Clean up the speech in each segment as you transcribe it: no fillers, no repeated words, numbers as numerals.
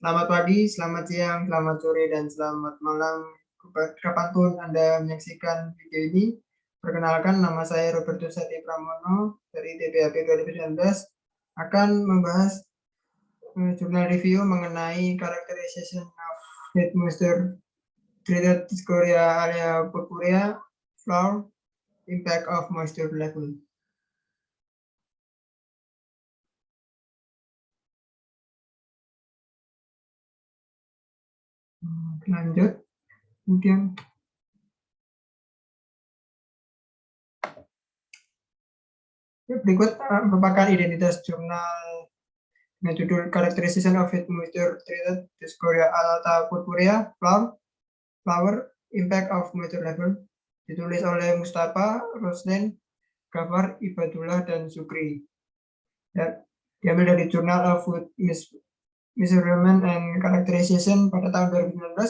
Selamat pagi, selamat siang, selamat sore, dan selamat malam. Kapanpun Anda menyaksikan video ini, perkenalkan nama saya Roberto Sati Pramono dari TPAP 2019 akan membahas jurnal review mengenai characterization of Headmaster treated Scoria area purpurea flower impact of moisture level. Lanjut, kemudian berikut merupakan identitas jurnal dengan judul Characterization of Moisture Treated Scoria alata purpurea flower impact of moisture level, ditulis oleh Mustafa, Rosnen, Ghaffar, Ibadullah, dan Sukri. Dan diambil dari Journal of Food Measurement and Characterization pada tahun 2019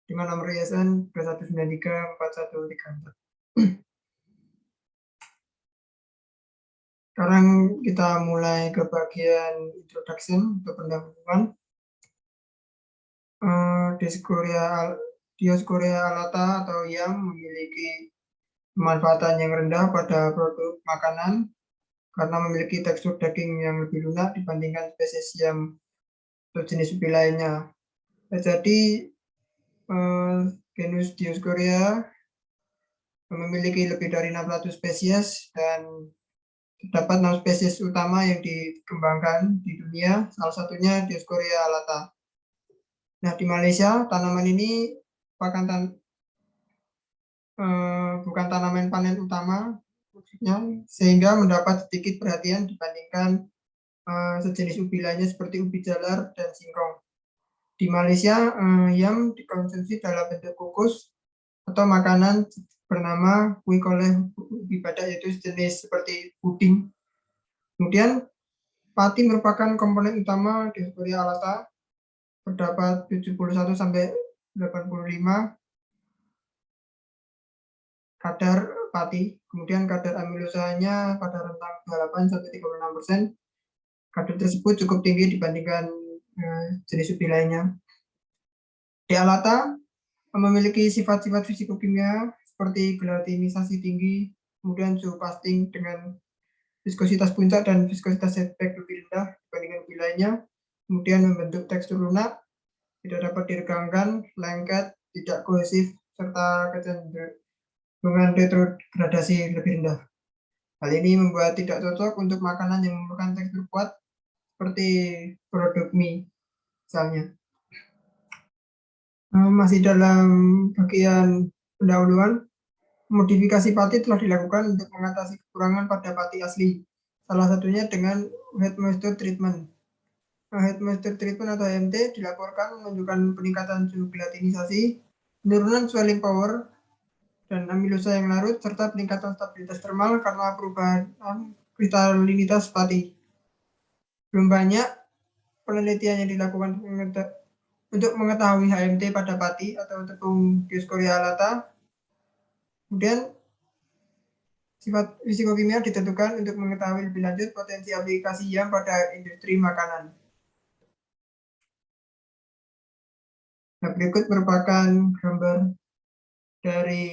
dengan nomor ISN 21934134. Sekarang kita mulai ke bagian introduction untuk pendahuluan. Dioscorea alata atau YAM memiliki pemanfaatan yang rendah pada produk makanan karena memiliki tekstur daging yang lebih lunak dibandingkan spesies YAM atau jenis ubi lainnya. Jadi genus Dioscorea memiliki lebih dari 600 spesies dan terdapat 6 spesies utama yang dikembangkan di dunia, salah satunya Dioscorea alata. Nah, di Malaysia tanaman ini bukan tanaman panen utama, sehingga mendapat sedikit perhatian dibandingkan sejenis ubi lainnya seperti ubi jalar dan singkong. Di Malaysia, YAM dikonsumsi dalam bentuk kukus atau makanan bernama kuih koleh ubi badak, yaitu jenis seperti puding. Kemudian pati merupakan komponen utama Dioscorea alata, terdapat 71 sampai 85 kadar pati, kemudian kadar amilosanya pada rentang 28 sampai 36%. Kadar tersebut cukup tinggi dibandingkan jenis ubi lainnya. D. alata memiliki sifat-sifat fisikokimia seperti gelatinisasi tinggi, kemudian suhu pasting dengan viskositas puncak dan viskositas setback lebih rendah dibandingkan ubi lainnya, kemudian membentuk tekstur lunak, tidak dapat diregangkan, lengket, tidak kohesif, serta kecenderungan retrogradasi lebih rendah. Hal ini membuat tidak cocok untuk makanan yang memerlukan tekstur kuat seperti produk mie misalnya. Masih dalam bagian pendahuluan, modifikasi pati telah dilakukan untuk mengatasi kekurangan pada pati asli, salah satunya dengan head moisture treatment. Head moisture treatment atau HMT dilaporkan menunjukkan peningkatan suhu gelatinisasi, penurunan swelling power, dan amilosa yang larut, serta peningkatan stabilitas termal karena perubahan kristalinitas pati. Belum banyak penelitian yang dilakukan untuk mengetahui HMT pada pati atau tepung Dioscorea alata. Kemudian sifat fisikokimia ditentukan untuk mengetahui lebih lanjut potensi aplikasi YAM pada industri makanan. Nah, berikut merupakan gambar dari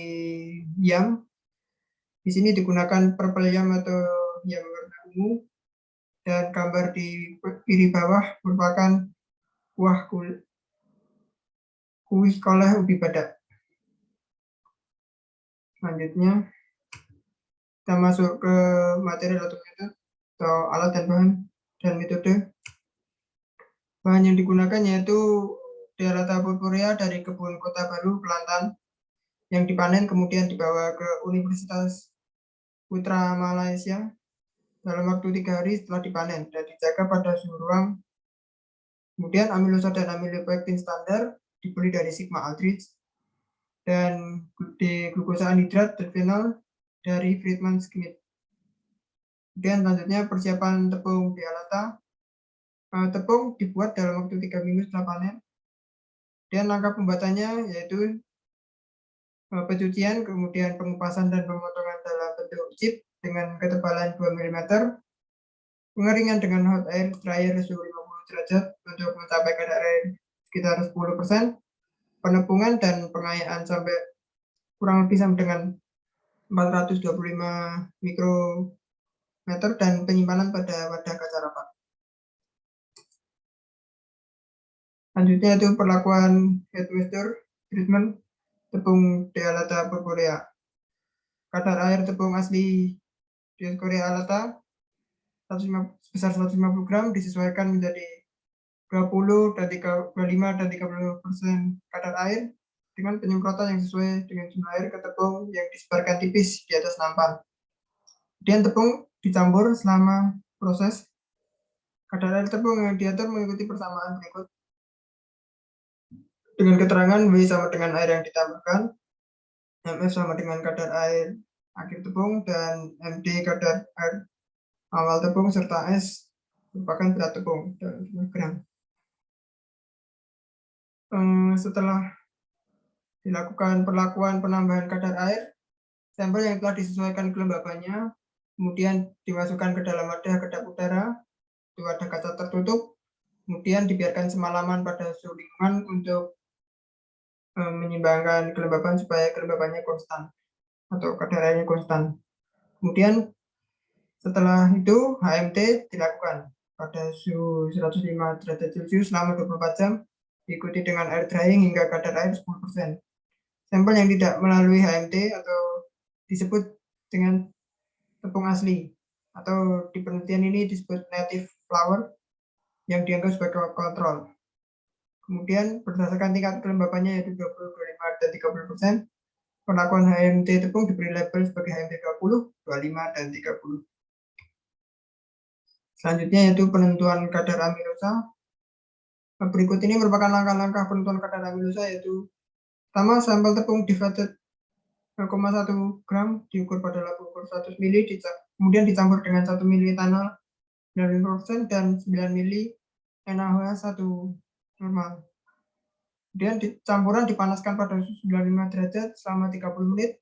YAM. Di sini digunakan purple YAM atau YAM warna ungu, dan gambar di kiri bawah merupakan kuih koleh ubi badak. Selanjutnya kita masuk ke materi atau metode atau alat dan bahan dan metode. Bahan yang digunakan yaitu D. alata purpurea dari kebun Kota Baru, Kelantan, yang dipanen kemudian dibawa ke Universitas Putra Malaysia dalam waktu 3 hari setelah dipanen dan dijaga pada suhu ruang. Kemudian amilosa dan amilopektin standar dibeli dari Sigma Aldrich, dan glukosa anhidrat dan fenol dari Friedman Smith. Kemudian selanjutnya persiapan tepung D. alata. Tepung dibuat dalam waktu 3 minggu setelah panen. Dan langkah pembuatannya yaitu pencucian, kemudian pengupasan dan pemotongan dalam bentuk chip dengan ketebalan 2 mm, pengeringan dengan hot air dryer suhu 50 derajat untuk mencapai kadar air sekitar 10%, penepungan dan pengayaan sampai kurang lebih sama dengan 425 mikrometer, dan penyimpanan pada wadah kaca rapat. Selanjutnya itu perlakuan head moisture treatment tepung Dealata purpurea. Kadar air tepung asli Dioscorea alata sebesar 150 gram disesuaikan menjadi 20 dan 25 dan 30% kadar air dengan penyemprotan yang sesuai dengan jumlah air ke tepung yang disebarkan tipis di atas nampan. Kemudian tepung dicampur selama proses. Kadar air tepung yang diatur mengikuti persamaan berikut. Dengan keterangan W sama dengan air yang ditambahkan, MF sama dengan kadar air akhir tepung, dan MD kadar air awal tepung, serta S merupakan berat tepung dalam gram. Setelah dilakukan perlakuan penambahan kadar air, sampel yang telah disesuaikan kelembabannya kemudian dimasukkan ke dalam wadah kedap udara, di wadah kaca tertutup, kemudian dibiarkan semalaman pada suhu lingkungan untuk menyeimbangkan kelembaban supaya kelembabannya konstan atau kadar airnya konstan. Kemudian setelah itu HMT dilakukan pada suhu 105 derajat Celcius selama 24 jam, diikuti dengan air drying hingga kadar air 10%. Sampel yang tidak melalui HMT atau disebut dengan tepung asli, atau di penelitian ini disebut native flour, yang dianggap sebagai kontrol. Kemudian berdasarkan tingkat kelembabannya yaitu 20, 25, dan 30%, pengakuan HMT tepung diberi label sebagai HMT 20, 25, dan 30. Selanjutnya yaitu penentuan kadar amilosa. Berikut ini merupakan langkah-langkah penentuan kadar amilosa, yaitu pertama, sampel tepung difatted 0,1 gram diukur pada lab ukur 100 ml, kemudian dicampur dengan 1 ml etanol 95% dan 9 ml NaOH1 normal. Kemudian campuran dipanaskan pada suhu 95 derajat selama 30 menit,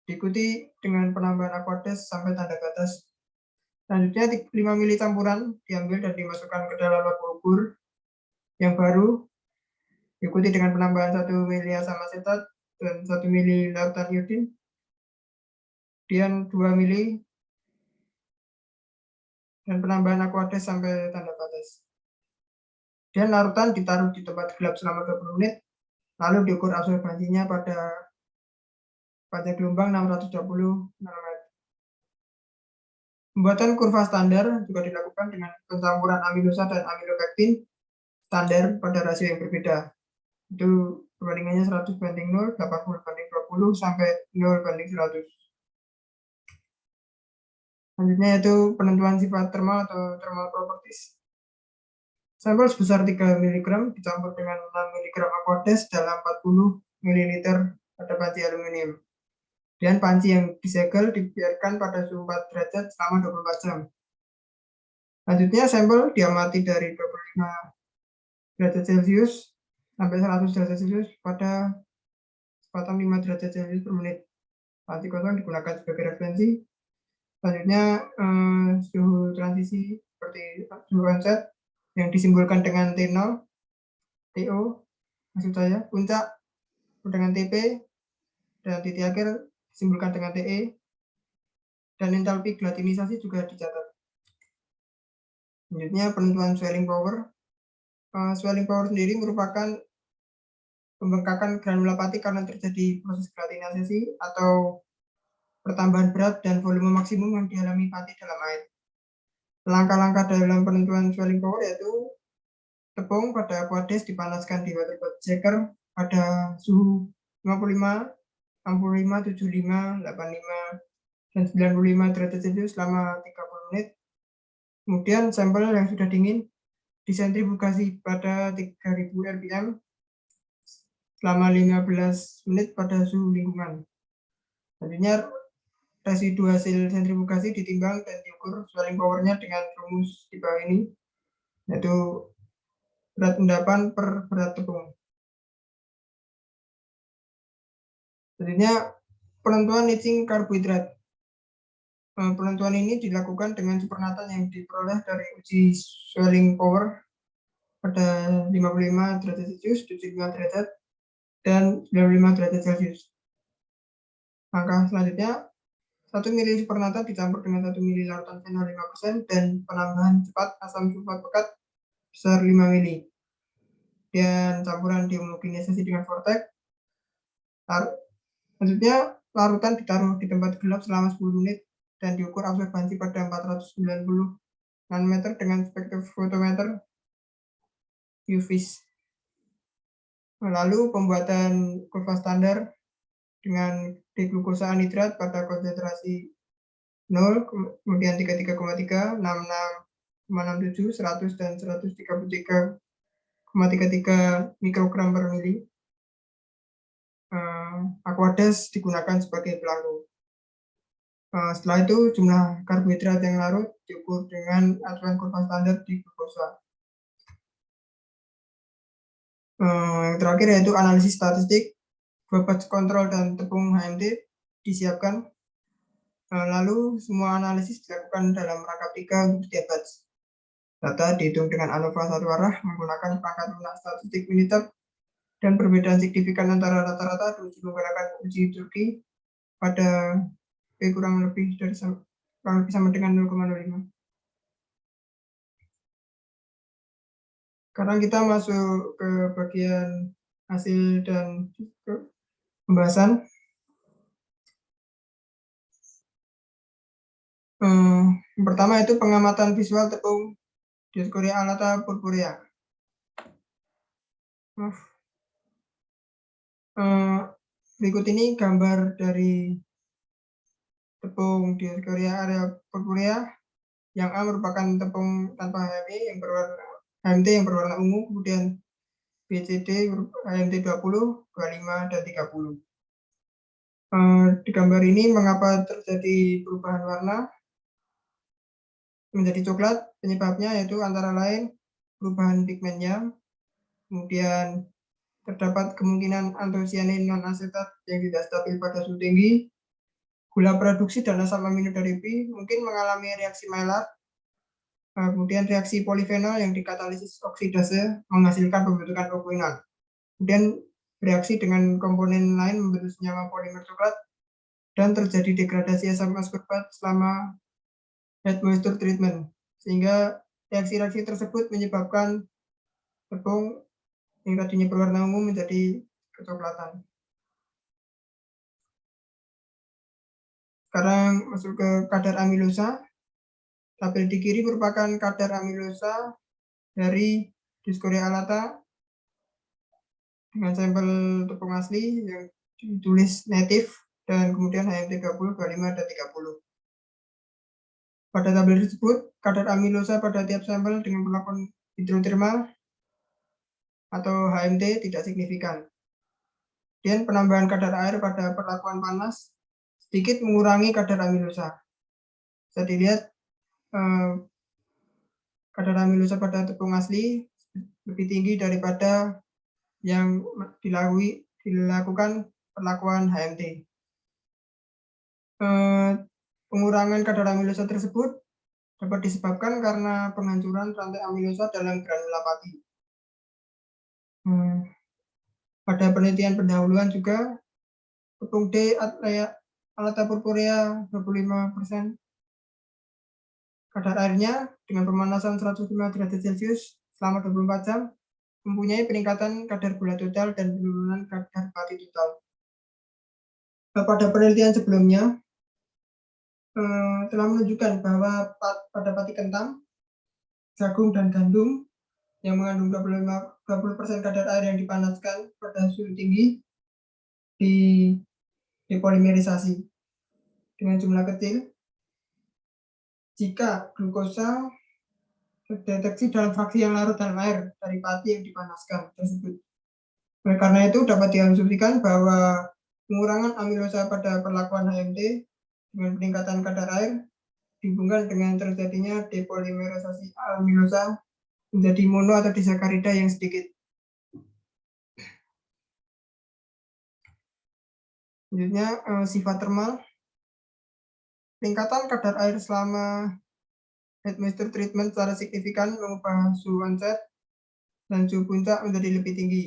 diikuti dengan penambahan aquades sampai tanda batas. Selanjutnya 5 ml campuran diambil dan dimasukkan ke dalam lab ukur yang baru, diikuti dengan penambahan 1 ml asam asetat dan 1 ml lautan iodin, kemudian 2 ml, dan penambahan aquades sampai tanda batas. Dan larutan ditaruh di tempat gelap selama 20 menit, lalu diukur absorbansinya pada panjang gelombang 620 nanometer. Pembuatan kurva standar juga dilakukan dengan pencampuran amilosa dan amilopektin standar pada rasio yang berbeda. Itu perbandingannya 100 banding 0, 80 banding 20, sampai 0 banding 100. Selanjutnya yaitu penentuan sifat thermal atau thermal properties. Sampel sebesar 3 mg dicampur dengan 6 mg aquades dalam 40 ml pada panci aluminium. Dan panci yang disegel dibiarkan pada suhu 4 derajat selama 24 jam. Selanjutnya sampel diamati dari 25 derajat Celcius sampai 100 derajat Celcius pada kecepatan 5 derajat Celcius per menit. Panci kosong digunakan sebagai referensi. Selanjutnya suhu transisi seperti suhu onset yang disimbolkan dengan T0, TO, maksud saya, puncak dengan TP, dan titik akhir disimbolkan dengan TE, dan entalpi gelatinisasi juga dicatat. Selanjutnya penentuan swelling power. Swelling power sendiri merupakan pembengkakan granula pati karena terjadi proses gelatinisasi atau pertambahan berat dan volume maksimum yang dialami pati dalam air. Langkah-langkah dalam penentuan swelling power yaitu tepung pada aquades dipanaskan di water shaker pada suhu 55, 65, 75, 85, dan 95 derajat Celcius selama 30 menit. Kemudian sampel yang sudah dingin disentrifugasi pada 3000 rpm selama 15 menit pada suhu lingkungan. Selanjutnya residu hasil sentrifugasi ditimbang dan diukur swelling power-nya dengan rumus di bawah ini, yaitu berat endapan per berat tepung. Selanjutnya penentuan leaching karbohidrat. Penentuan ini dilakukan dengan supernatant yang diperoleh dari uji swelling power pada 55 derajat Celcius, 75 derajat, dan 95 derajat Celcius. Langkah selanjutnya, 1 mili supernata dicampur dengan 1 mili larutan fenol 5% dan penambahan cepat asam sulfat pekat besar 5 mili. Dan campuran dihomogenisasi dengan vortex. Selanjutnya, larutan ditaruh di tempat gelap selama 10 menit dan diukur absorbansi pada 490 nanometer dengan spektrofotometer UV. Lalu pembuatan kurva standar dengan diglukosa anhidrat pada konsentrasi 0, kemudian 33,3, 66,67, 100, dan 133,33 mikrogram per mili. Aqueous digunakan sebagai pelanggung. Setelah itu jumlah karbohidrat yang larut diukur dengan acuan kurva standar di glukosa. Yang terakhir yaitu analisis statistik, batch kontrol dan tepung HMT disiapkan. Lalu semua analisis dilakukan dalam rangka 3 untuk setiap batch. Data dihitung dengan ANOVA satu arah menggunakan perangkat lunak statistik Minitab dan perbedaan signifikan antara rata-rata diuji menggunakan uji Turki pada P kurang lebih sama dengan 0,05. Sekarang kita masuk ke bagian hasil dan pembahasan. Yang pertama itu pengamatan visual tepung Dioscorea alata purpurea. Berikut ini gambar dari tepung Dioscorea area purpurea. Yang A merupakan tepung tanpa HMT yang berwarna ungu, kemudian BCD HMT 20, 25, dan 30. Di gambar ini mengapa terjadi perubahan warna menjadi coklat? Penyebabnya yaitu antara lain perubahan pigmennya, kemudian terdapat kemungkinan antosianin non-asetat yang tidak stabil pada suhu tinggi, gula produksi dan asam amino dari pi mungkin mengalami reaksi Maillard, kemudian reaksi polifenol yang dikatalisis oksidase menghasilkan pembentukan propoinol, kemudian reaksi dengan komponen lain membentuk senyawa polimer coklat, dan terjadi degradasi asam askorbat selama head moisture treatment, sehingga reaksi-reaksi tersebut menyebabkan tepung yang tadinya berwarna ungu menjadi kecoklatan. Sekarang masuk ke kadar amilosa. Tabel di kiri merupakan kadar amilosa dari Dioscorea alata dengan sampel tepung asli yang ditulis native dan kemudian HMT 30, 25, dan 30. Pada tabel tersebut, kadar amilosa pada tiap sampel dengan perlakuan hidrotermal atau HMT tidak signifikan. Dan penambahan kadar air pada perlakuan panas sedikit mengurangi kadar amilosa. Bisa dilihat kadar amilosa pada tepung asli lebih tinggi daripada yang dilakukan perlakuan HMT. Pengurangan kadar amilosa tersebut dapat disebabkan karena penghancuran rantai amilosa dalam granula pati. Pada penelitian pendahuluan juga, tepung D alata purpurea 25%. Kadar airnya dengan pemanasan 105 derajat Celcius selama 24 jam mempunyai peningkatan kadar gula total dan penurunan kadar pati total. Pada penelitian sebelumnya, telah menunjukkan bahwa pada pati kentang, jagung, dan gandum yang mengandung 20% kadar air yang dipanaskan pada suhu tinggi depolimerisasi dengan jumlah kecil jika glukosa terdeteksi dalam fraksi yang larut dalam air dari pati yang dipanaskan tersebut. Oleh karena itu dapat diasumsikan bahwa pengurangan amilosa pada perlakuan HMT dengan peningkatan kadar air dihubungkan dengan terjadinya depolimerisasi amilosa menjadi mono atau disakarida yang sedikit. Selanjutnya sifat termal. Peningkatan kadar air selama head moisture treatment secara signifikan mengubah suhu onset dan suhu puncak menjadi lebih tinggi.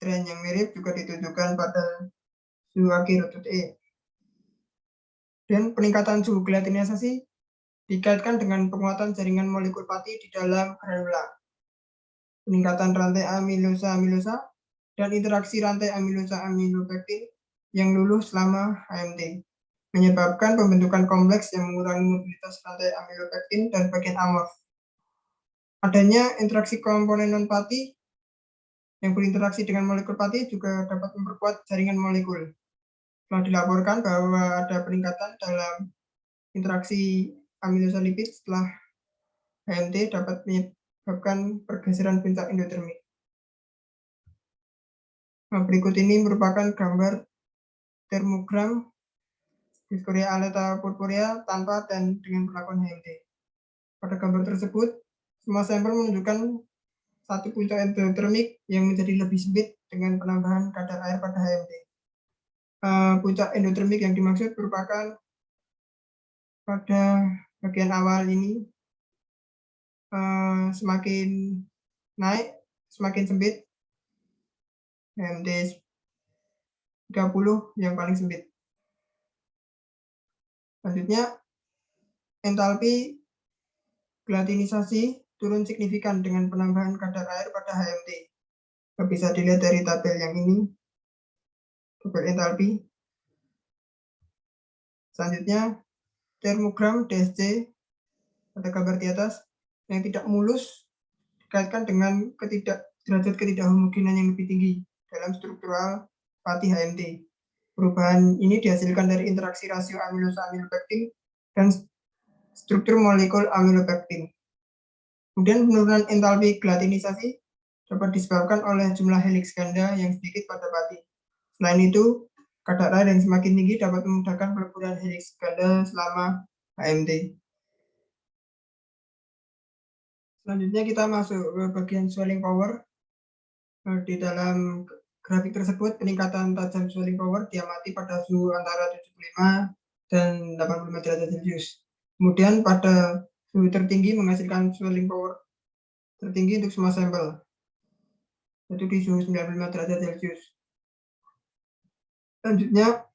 Tren yang mirip juga ditunjukkan pada suhu akhir E. Dan peningkatan suhu gelatinisasi dikaitkan dengan penguatan jaringan molekul pati di dalam granula, peningkatan rantai amilosa dan interaksi rantai amilosa-amilopektin yang luluh selama HMT, menyebabkan pembentukan kompleks yang mengurangi mobilitas rantai amilopektin dan bagian amorf. Adanya interaksi komponen non-pati yang berinteraksi dengan molekul pati juga dapat memperkuat jaringan molekul. Telah dilaporkan bahwa ada peningkatan dalam interaksi amilosa lipid setelah HMT dapat menyebabkan pergeseran puncak endotermik. Nah, berikut ini merupakan gambar termogram Dysphoria aleta purpurea tanpa dan dengan perlakuan HMT. Pada gambar tersebut, semua sampel menunjukkan satu puncak endotermik yang menjadi lebih sempit dengan penambahan kadar air pada HMT. Puncak endotermik yang dimaksud merupakan pada bagian awal ini semakin naik, semakin sempit, HMT 30 yang paling sempit. Selanjutnya, entalpi gelatinisasi turun signifikan dengan penambahan kadar air pada HMT. Bisa dilihat dari tabel yang ini, tabel entalpi. Selanjutnya, termogram DSC pada gambar di atas yang tidak mulus dikaitkan dengan derajat ketidakhomogenan yang lebih tinggi dalam struktural pati HMT. Perubahan ini dihasilkan dari interaksi rasio amilosa-amilopektin dan struktur molekul amilopektin. Kemudian penurunan entalpi gelatinisasi dapat disebabkan oleh jumlah heliks ganda yang sedikit pada pati. Selain itu, kadar air yang semakin tinggi dapat memudahkan peleburan heliks ganda selama HMT. Selanjutnya kita masuk ke bagian swelling power. Di dalam grafik tersebut, peningkatan tajam swelling power diamati pada suhu antara 75 dan 85 derajat Celcius. Kemudian pada suhu tertinggi menghasilkan swelling power tertinggi untuk semua sampel, yaitu di suhu 95 derajat Celcius. Selanjutnya,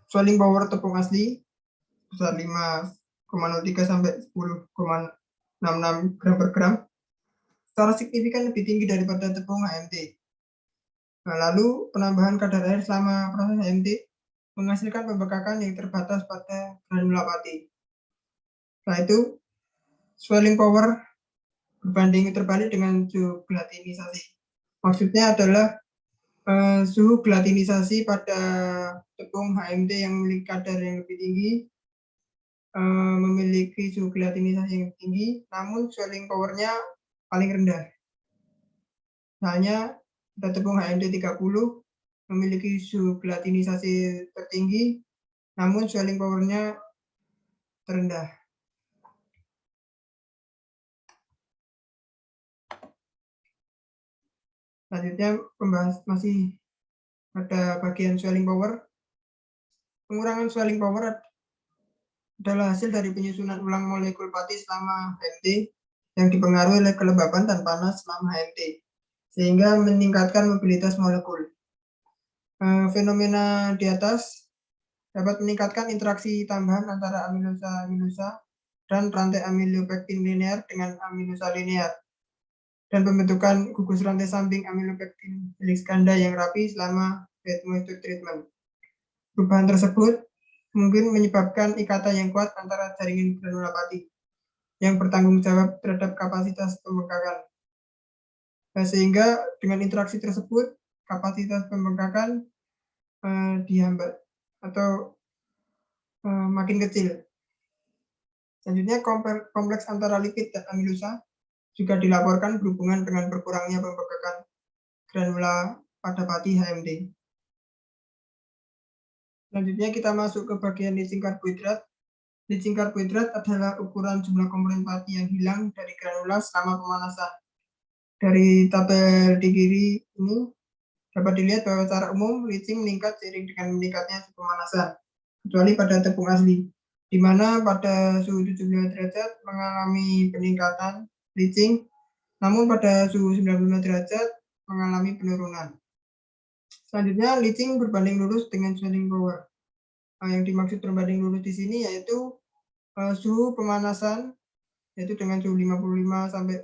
swelling power tepung asli besar 5,03 sampai 10,66 gram per gram, secara signifikan lebih tinggi daripada tepung HMT. Nah, lalu penambahan kadar air selama proses HMT menghasilkan pembekakan yang terbatas pada granula pati. Setelah itu, swelling power berbanding terbalik dengan suhu gelatinisasi. Maksudnya adalah suhu gelatinisasi pada tepung HMT yang memiliki kadar yang lebih tinggi memiliki suhu gelatinisasi yang tinggi, namun swelling power-nya paling rendah. Misalnya pada tepung HMT 30 memiliki suhu gelatinisasi tertinggi, namun swelling power-nya terendah. Selanjutnya membahas masih pada bagian swelling power. Pengurangan swelling power adalah hasil dari penyusunan ulang molekul pati selama HMT yang dipengaruhi oleh kelembapan dan panas selama HMT, sehingga meningkatkan mobilitas molekul. Fenomena di atas dapat meningkatkan interaksi tambahan antara amilosa dan rantai amilopektin linear dengan aminosa linear, dan pembentukan gugus rantai samping amilopektin heliks ganda yang rapi selama wet moisture treatment. Perubahan tersebut mungkin menyebabkan ikatan yang kuat antara jaringan granula pati yang bertanggung jawab terhadap kapasitas pembengkakan. Nah, sehingga dengan interaksi tersebut kapasitas pembengkakan dihambat atau makin kecil. Selanjutnya, kompleks antara lipid dan amilosa juga dilaporkan berhubungan dengan berkurangnya pembengkakan granula pada pati HMT. Selanjutnya kita masuk ke bagian leaching karbohidrat. Leaching karbohidrat adalah ukuran jumlah komponen pati yang hilang dari granula selama pemanasan. Dari tabel di kiri ini dapat dilihat bahwa secara umum leaching meningkat seiring dengan meningkatnya suhu pemanasan, kecuali pada tepung asli, di mana pada suhu 75 derajat mengalami peningkatan leaching namun pada suhu 95 derajat mengalami penurunan. Selanjutnya, leaching berbanding lurus dengan swelling power. Yang dimaksud berbanding lurus di sini yaitu suhu pemanasan, yaitu dengan suhu 55 sampai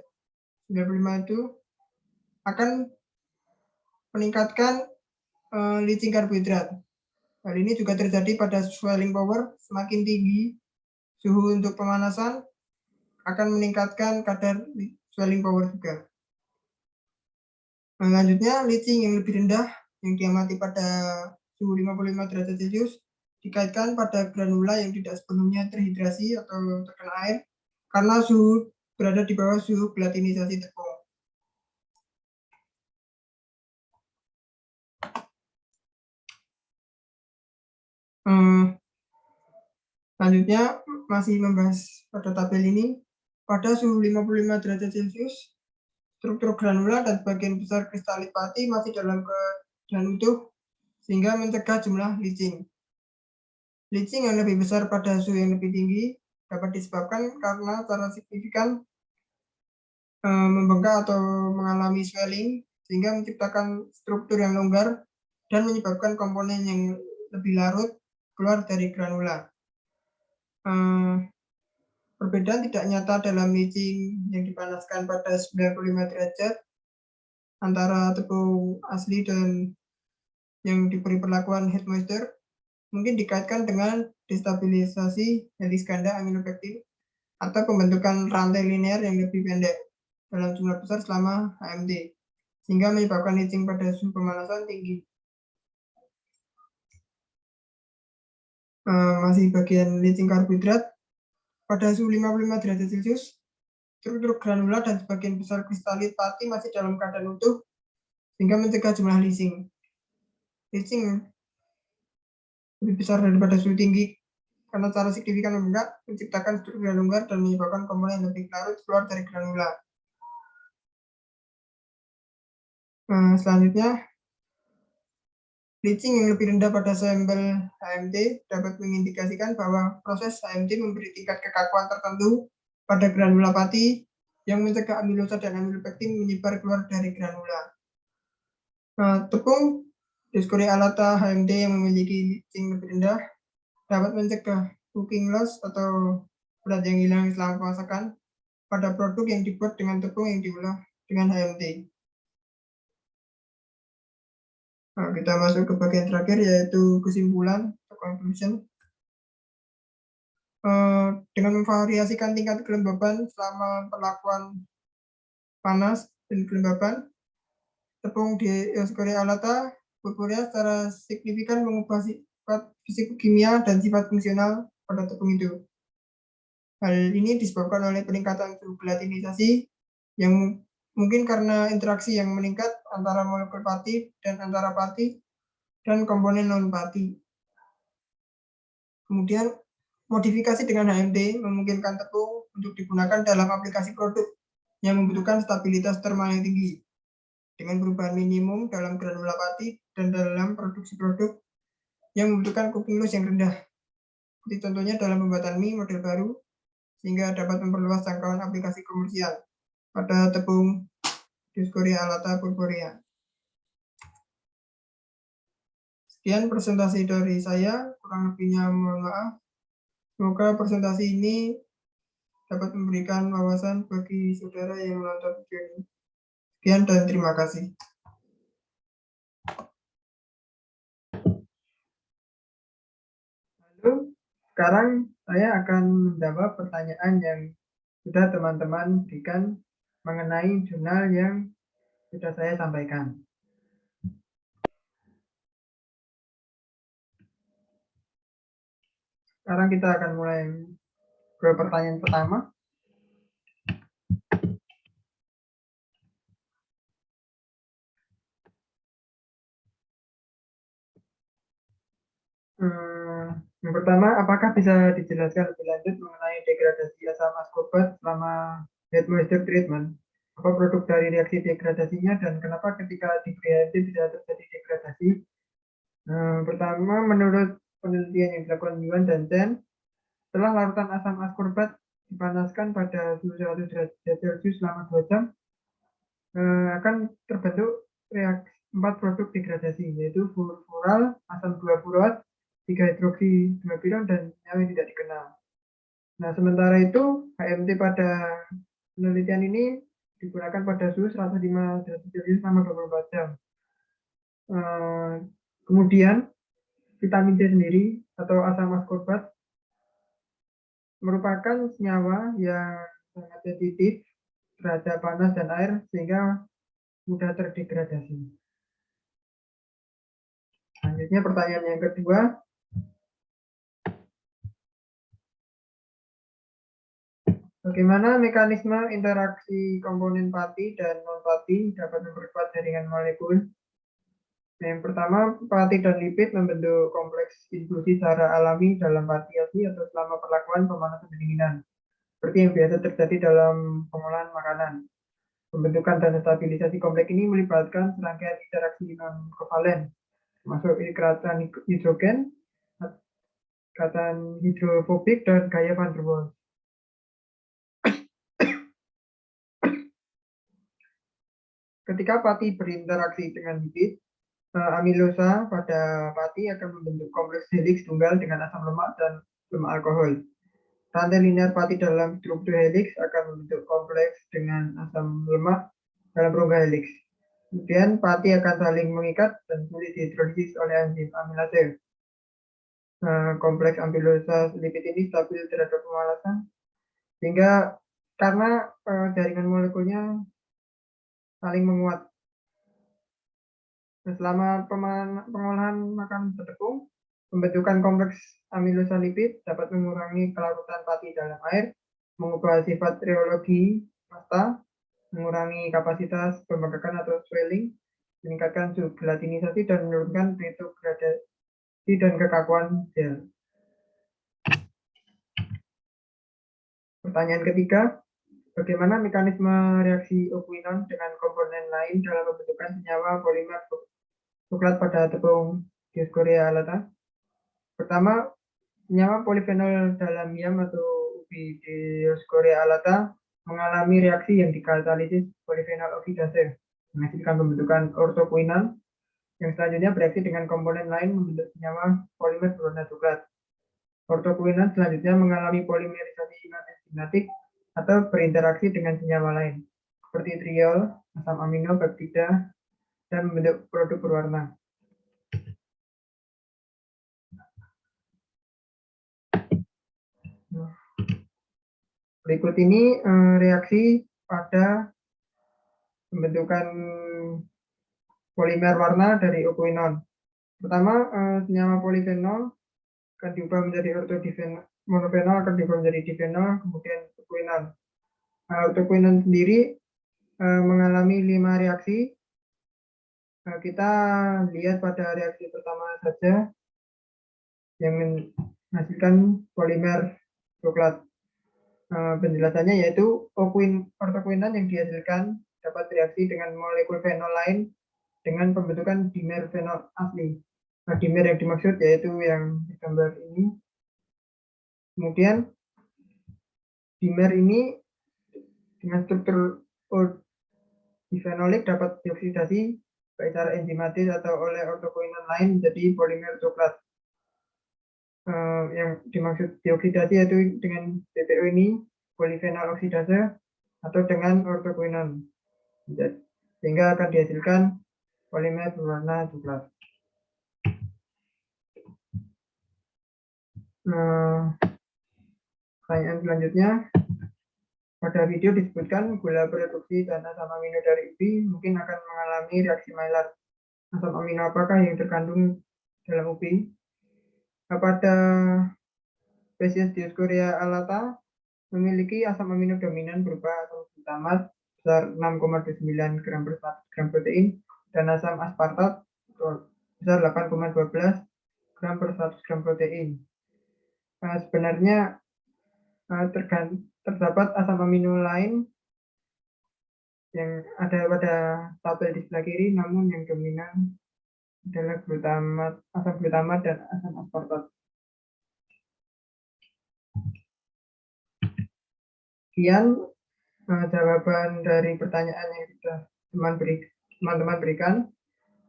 95 itu akan meningkatkan leaching karbohidrat. Hal ini juga terjadi pada swelling power. Semakin tinggi suhu untuk pemanasan akan meningkatkan kadar swelling power juga. Selanjutnya, leaching yang lebih rendah yang diamati pada suhu 55 derajat Celcius dikaitkan pada granula yang tidak sepenuhnya terhidrasi atau terkena air karena suhu berada di bawah suhu gelatinisasi tepung. Selanjutnya, masih membahas pada tabel ini, pada suhu 55 derajat Celcius, struktur granula dan sebagian besar kristalit pati masih dalam keadaan utuh, sehingga mencegah jumlah leaching. Leaching yang lebih besar pada suhu yang lebih tinggi dapat disebabkan karena secara signifikan membengkak atau mengalami swelling, sehingga menciptakan struktur yang longgar dan menyebabkan komponen yang lebih larut keluar dari granula. Perbedaan tidak nyata dalam leaching yang dipanaskan pada 95 derajat antara tepung asli dan yang diberi perlakuan head moisture mungkin dikaitkan dengan destabilisasi helix ganda aminopektin atau pembentukan rantai linear yang lebih pendek dalam jumlah besar selama HMT, sehingga menyebabkan leaching pada suhu pemanasan tinggi. Masih bagian leaching karbohidrat, pada suhu 55 derajat Celcius, struktur granula dan sebagian besar kristalit pati masih dalam keadaan utuh, sehingga mencegah jumlah leaching. Leaching lebih besar daripada suhu tinggi karena secara signifikan membengkak, menciptakan struktur yang longgar dan menyebabkan komponen yang lebih larut keluar dari granula. Selanjutnya, leaching yang lebih rendah pada sampel HMT dapat mengindikasikan bahwa proses HMT memberi tingkat kekakuan tertentu pada granula pati yang mencegah amilosa dan amilopektin menyebar keluar dari granula. Tepung Dioscorea alata HMT yang memiliki leaching lebih rendah dapat mencegah cooking loss atau berat yang hilang selama pemasakan pada produk yang dibuat dengan tepung yang diolah dengan HMT. Kita masuk ke bagian terakhir, yaitu kesimpulan atau conclusion. Dengan memvariasikan tingkat kelembaban selama perlakuan panas dan kelembaban, tepung Dioscorea alata purpurea secara signifikan mengubah sifat fisik kimia dan sifat fungsional pada tepung itu. Hal ini disebabkan oleh peningkatan suhu gelatinisasi yang mungkin karena interaksi yang meningkat antara molekul pati dan antara pati dan komponen non-pati. Kemudian, modifikasi dengan HMT memungkinkan tepung untuk digunakan dalam aplikasi produk yang membutuhkan stabilitas termal yang tinggi, dengan perubahan minimum dalam granula pati dan dalam produksi produk yang membutuhkan cooking loss yang rendah. Seperti contohnya dalam pembuatan mie model baru, sehingga dapat memperluas jangkauan aplikasi komersial pada tepung Dioscorea alata purpurea. Sekian presentasi dari saya, kurang lebihnya mohon maaf. Semoga presentasi ini dapat memberikan wawasan bagi saudara yang menonton video ini. Sekian dan terima kasih. Lalu, sekarang saya akan menjawab pertanyaan yang sudah teman-teman berikan mengenai jurnal yang sudah saya sampaikan. Sekarang kita akan mulai ke pertanyaan pertama. Yang pertama, apakah bisa dijelaskan lebih lanjut mengenai degradasi asam ascorbat selama head moisture treatment? Apa produk dari reaksi degradasinya dan kenapa ketika diberi HMT tidak terjadi degradasi? Pertama, menurut penelitian yang dilakukan Yuan dan Chen, setelah larutan asam ascorbat dipanaskan pada suhu 100 derajat Celcius selama 2 jam, akan terbentuk reaksi 4 produk degradasi, yaitu furfural, asam 2 furat, 3 hidroksi 2 piron, dan senyawa yang tidak dikenal. Nah, sementara itu HMT pada penelitian ini digunakan pada suhu 105 derajat Celcius selama 24 jam. Kemudian vitamin C sendiri atau asam askorbat merupakan senyawa yang sangat sensitif terhadap panas dan air sehingga mudah terdegradasi. Selanjutnya pertanyaan yang kedua. Bagaimana mekanisme interaksi komponen pati dan non-pati dapat memperkuat jaringan molekul? Yang pertama, pati dan lipid membentuk kompleks inklusi secara alami dalam pati asli atau selama perlakuan pemanasan pendinginan, seperti yang biasa terjadi dalam pengolahan makanan. Pembentukan dan stabilisasi kompleks ini melibatkan serangkaian interaksi non-kovalen, termasuk ikatan hidrogen, ikatan hidrofobik, dan gaya van der Waals. Ketika pati berinteraksi dengan lipid, amilosa pada pati akan membentuk kompleks helix tunggal dengan asam lemak dan lemak alkohol. Rantai linear pati dalam struktur helix akan membentuk kompleks dengan asam lemak dalam rongga helix. Kemudian pati akan saling mengikat dan sulit dihidrolisis oleh enzim amilase. Kompleks amilosa lipid ini stabil terhadap pemalasan, sehingga karena jaringan molekulnya saling menguat. Selama pengolahan makanan bertepung, pembentukan kompleks amilosa lipid dapat mengurangi kelarutan pati dalam air, mengubah sifat reologi pasta, mengurangi kapasitas pembengkakan atau swelling, meningkatkan suhu gelatinisasi, dan menurunkan retrogradasi dan kekakuan gel. Pertanyaan ketiga, bagaimana mekanisme reaksi okuinon dengan komponen lain dalam pembentukan senyawa polimer coklat pada tepung Dioscorea alata? Pertama, senyawa polifenol dalam yam atau ubi Dioscorea alata mengalami reaksi yang dikatalisis polifenol oksidase, menghasilkan pembentukan ortokuinon, yang selanjutnya bereaksi dengan komponen lain membentuk senyawa polimer berwarna coklat. Ortokuinon selanjutnya mengalami polimerisasi non-enzimatik atau berinteraksi dengan senyawa lain, seperti triol, asam amino, peptida, dan membentuk produk berwarna. Berikut ini reaksi pada pembentukan polimer warna dari okuinon. Pertama, senyawa polifenol akan diubah menjadi monofenol akan diubah menjadi difenol, kemudian okuinon. Okuinon sendiri mengalami 5 reaksi. Kita lihat pada reaksi pertama saja yang menghasilkan polimer coklat. Penjelasannya yaitu ortokuinon yang dihasilkan dapat reaksi dengan molekul fenol lain dengan pembentukan dimer fenol asli. Nah, dimer yang dimaksud yaitu yang di gambar ini. Kemudian dimer ini dengan struktur difenolik dapat dioksidasi baik secara enzimatis atau oleh ortokuinon lain menjadi polimer coklat. Yang dimaksud dioksidasi yaitu dengan PPO ini polifenol oksidase atau dengan ortokuinon, sehingga akan dihasilkan polimer berwarna coklat. Pertanyaan selanjutnya, pada video disebutkan gula produksi dan asam amino dari ubi mungkin akan mengalami reaksi Maillard. Asam amino apakah yang terkandung dalam ubi? Pada spesies Dioscorea alata memiliki asam amino dominan berupa asam glutamat besar 6,29 gram per 100 gram protein dan asam aspartat besar 8,12 gram per 100 gram protein. Sebenarnya terdapat asam amino lain yang ada pada tabel di sebelah kiri, namun yang dominan adalah asam glutamat dan asam aspartat. Sekian jawaban dari pertanyaan yang sudah teman-teman berikan.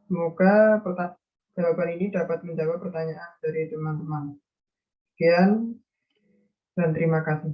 Semoga jawaban ini dapat menjawab pertanyaan dari teman-teman. Sekian dan terima kasih.